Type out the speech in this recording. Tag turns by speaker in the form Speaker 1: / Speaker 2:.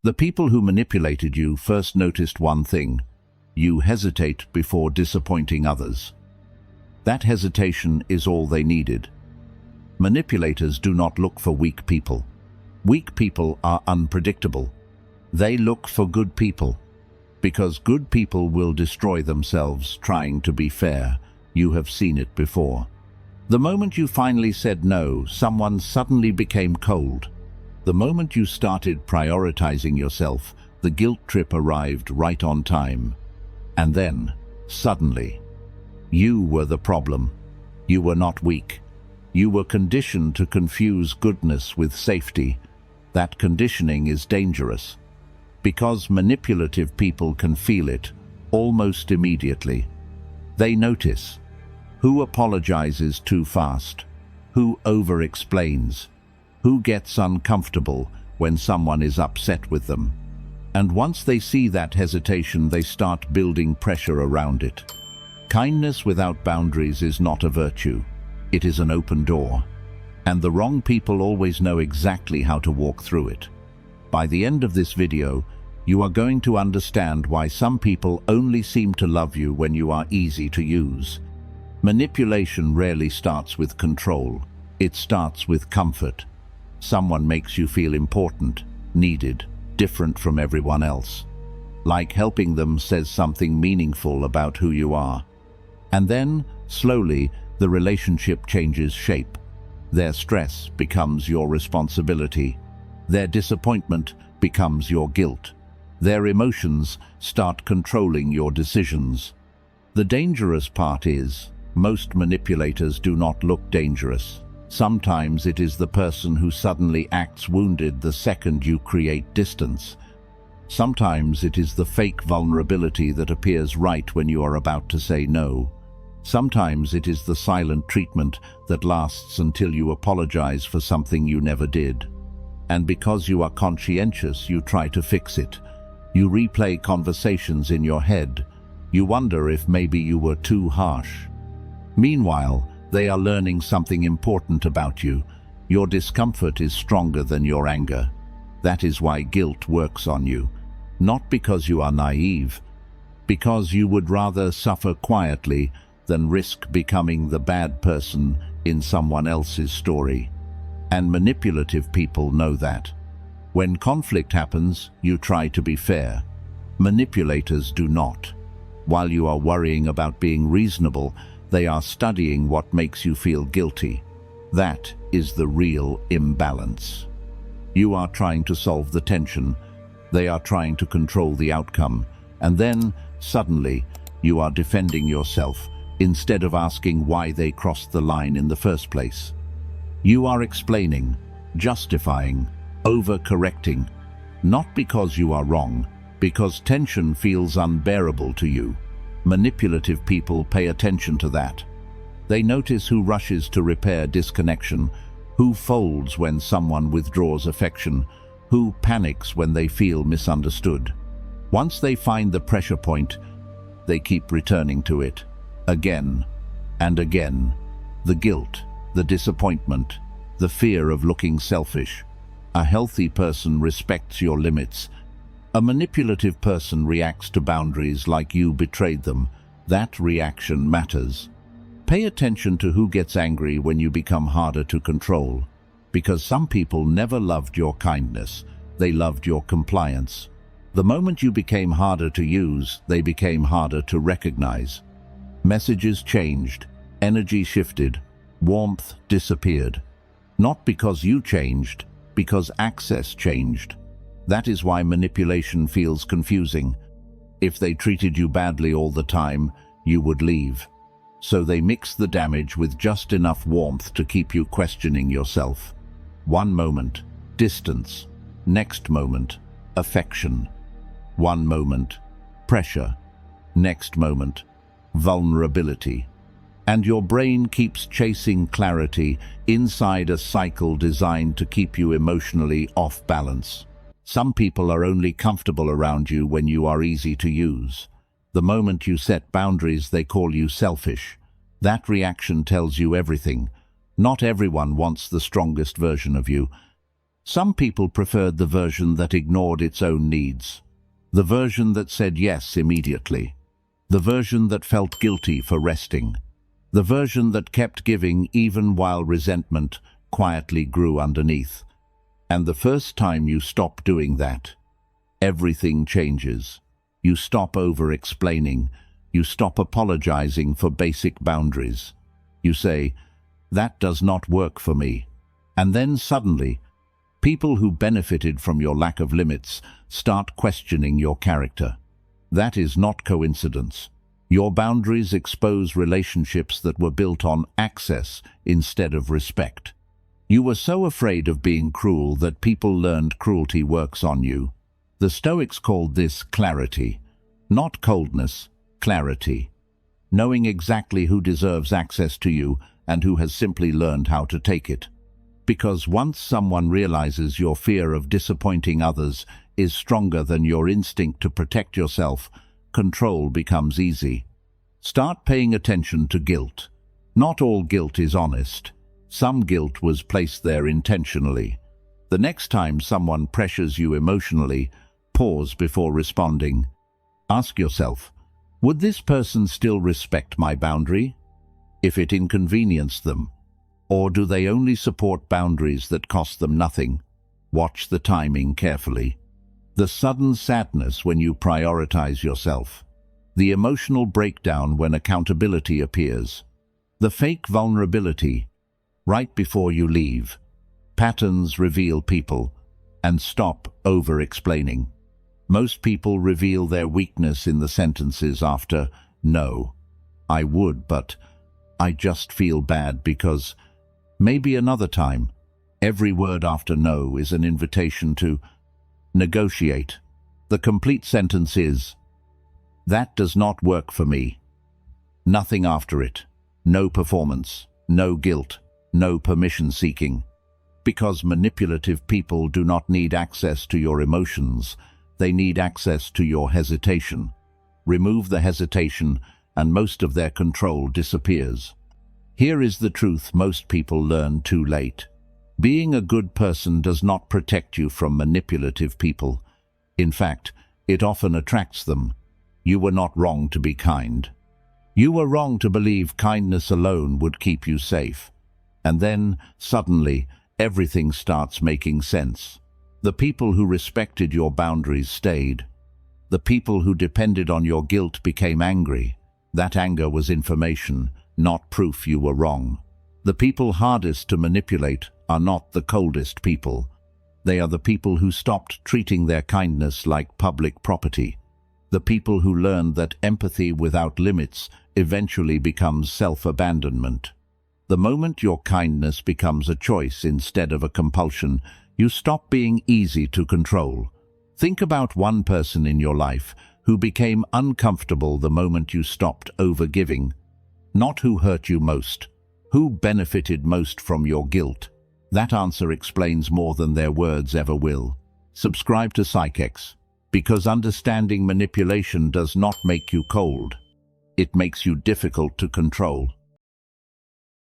Speaker 1: The people who manipulated you first noticed one thing: you hesitate before disappointing others. That hesitation is all they needed. Manipulators do not look for weak people. Weak people are unpredictable. They look for good people, because good people will destroy themselves trying to be fair. You have seen it before. The moment you finally said no, someone suddenly became cold. The moment you started prioritizing yourself, the guilt trip arrived right on time. And then, suddenly, you were the problem. You were not weak. You were conditioned to confuse goodness with safety. That conditioning is dangerous, because manipulative people can feel it almost immediately. They notice who apologizes too fast, who over-explains, who gets uncomfortable when someone is upset with them. And once they see that hesitation, they start building pressure around it. Kindness without boundaries is not a virtue. It is an open door. And the wrong people always know exactly how to walk through it. By the end of this video, you are going to understand why some people only seem to love you when you are easy to use. Manipulation rarely starts with control. It starts with comfort. Someone makes you feel important, needed, different from everyone else. Like helping them says something meaningful about who you are. And then, slowly, the relationship changes shape. Their stress becomes your responsibility. Their disappointment becomes your guilt. Their emotions start controlling your decisions. The dangerous part is, most manipulators do not look dangerous. Sometimes it is the person who suddenly acts wounded the second you create distance. Sometimes it is the fake vulnerability that appears right when you are about to say no. Sometimes it is the silent treatment that lasts until you apologize for something you never did. And because you are conscientious, you try to fix it. You replay conversations in your head. You wonder if maybe you were too harsh. Meanwhile, they are learning something important about you. Your discomfort is stronger than your anger. That is why guilt works on you. Not because you are naive, because you would rather suffer quietly than risk becoming the bad person in someone else's story. And manipulative people know that. When conflict happens, you try to be fair. Manipulators do not. While you are worrying about being reasonable, they are studying what makes you feel guilty. That is the real imbalance. You are trying to solve the tension. They are trying to control the outcome. And then, suddenly, you are defending yourself instead of asking why they crossed the line in the first place. You are explaining, justifying, overcorrecting, not because you are wrong, because tension feels unbearable to you. Manipulative people pay attention to that. They notice who rushes to repair disconnection, who folds when someone withdraws affection, who panics when they feel misunderstood. Once they find the pressure point, they keep returning to it, again and again. The guilt, the disappointment, the fear of looking selfish. A healthy person respects your limits. A manipulative person reacts to boundaries like you betrayed them. That reaction matters. Pay attention to who gets angry when you become harder to control, because some people never loved your kindness. They loved your compliance. The moment you became harder to use, they became harder to recognize. Messages changed, energy shifted, warmth disappeared. Not because you changed, because access changed. That is why manipulation feels confusing. If they treated you badly all the time, you would leave. So they mix the damage with just enough warmth to keep you questioning yourself. One moment, distance. Next moment, affection. One moment, pressure. Next moment, vulnerability. And your brain keeps chasing clarity inside a cycle designed to keep you emotionally off balance. Some people are only comfortable around you when you are easy to use. The moment you set boundaries, they call you selfish. That reaction tells you everything. Not everyone wants the strongest version of you. Some people preferred the version that ignored its own needs, the version that said yes immediately, the version that felt guilty for resting, the version that kept giving even while resentment quietly grew underneath. And the first time you stop doing that, everything changes. You stop over-explaining. You stop apologizing for basic boundaries. You say, "That does not work for me." And then suddenly, people who benefited from your lack of limits start questioning your character. That is not coincidence. Your boundaries expose relationships that were built on access instead of respect. You were so afraid of being cruel that people learned cruelty works on you. The Stoics called this clarity. Not coldness, clarity. Knowing exactly who deserves access to you and who has simply learned how to take it. Because once someone realizes your fear of disappointing others is stronger than your instinct to protect yourself, control becomes easy. Start paying attention to guilt. Not all guilt is honest. Some guilt was placed there intentionally. The next time someone pressures you emotionally, pause before responding. Ask yourself, would this person still respect my boundary if it inconvenienced them? Or do they only support boundaries that cost them nothing? Watch the timing carefully. The sudden sadness when you prioritize yourself. The emotional breakdown when accountability appears. The fake vulnerability right before you leave. Patterns reveal people, and stop over-explaining. Most people reveal their weakness in the sentences after, "No, I would, but I just feel bad because maybe another time." Every word after "no" is an invitation to negotiate. The complete sentence is, "That does not work for me." Nothing after it. No performance, no guilt, no permission seeking. Because manipulative people do not need access to your emotions, they need access to your hesitation. Remove the hesitation, and most of their control disappears. Here is the truth most people learn too late. Being a good person does not protect you from manipulative people. In fact, it often attracts them. You were not wrong to be kind. You were wrong to believe kindness alone would keep you safe. And then, suddenly, everything starts making sense. The people who respected your boundaries stayed. The people who depended on your guilt became angry. That anger was information, not proof you were wrong. The people hardest to manipulate are not the coldest people. They are the people who stopped treating their kindness like public property. The people who learned that empathy without limits eventually becomes self-abandonment. The moment your kindness becomes a choice instead of a compulsion, you stop being easy to control. Think about one person in your life who became uncomfortable the moment you stopped overgiving. Not who hurt you most, who benefited most from your guilt. That answer explains more than their words ever will. Subscribe to Psychex, because understanding manipulation does not make you cold. It makes you difficult to control.